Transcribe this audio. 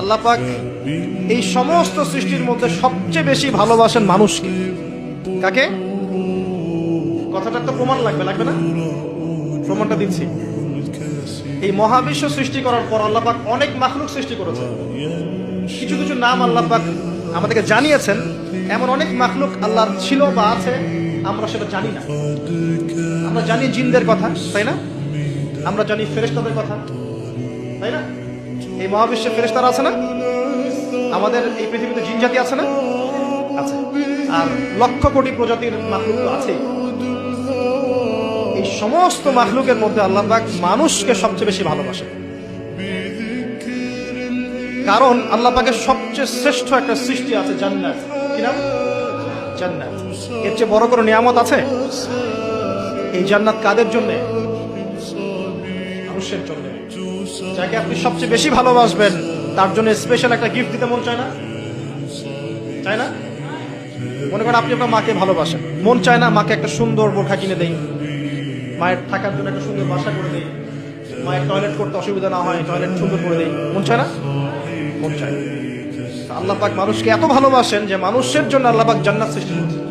আল্লাহ পাক এই সমস্ত সৃষ্টির মধ্যে সবচেয়ে বেশি ভালোবাসেন মানুষকে। কাকে? কথাটা তো প্রমাণ লাগবে না? প্রমাণটা দিচ্ছি। এই মহাবিশ্ব সৃষ্টি করার পর আল্লাহ পাক অনেক মাখলুক সৃষ্টি করেছেন। কিছু কিছু নাম আল্লাহ পাক আমাদেরকে জানিয়েছেন। এমন অনেক মাখলুক আল্লাহর ছিল বা আছে, আমরা সেটা জানি না। আমরা জানি জিনদের কথা, তাই না? আমরা জানি ফেরেশতাদের কথা, তাই না? এই মহাবিশ্বে ফেরেশতারা আছে না? আমাদের এই পৃথিবীতে জিন জাতি আছে না? আছে। আর লক্ষ কোটি প্রজাতির মাখলুক তো আছে। এই সমস্ত মাখলুকের মধ্যে আল্লাহ পাক মানুষকে সবচেয়ে বেশি ভালোবাসে। কারণ আল্লাহ পাকের সবচেয়ে শ্রেষ্ঠ একটা সৃষ্টি আছে, জান্নাত। কি নাম? জান্নাত। এর চেয়ে বড় কোনো নিয়ামত আছে? এই জান্নাত কাদের জন্য? মানুষের জন্য। যাকে আপনি সবচেয়ে বেশি ভালোবাসবেন তার জন্য স্পেশাল একটা গিফট দিতে মন চায় না? চায় না? মনে করেন আপনি আপনার মাকে ভালোবাসেন, মন চায় না মাকে একটা সুন্দর বোরখা কিনে দেই, মায়ের থাকার জন্য একটা সুন্দর বাসা করে দেই, মায়ের টয়লেট করতে অসুবিধা না হয় টয়লেট সুন্দর করে দেই, মন চায় না? মন চায়। আল্লাহ পাক মানুষকে এত ভালোবাসেন যে মানুষের জন্য আল্লাহ পাক জান্নাত সৃষ্টি করেছেন।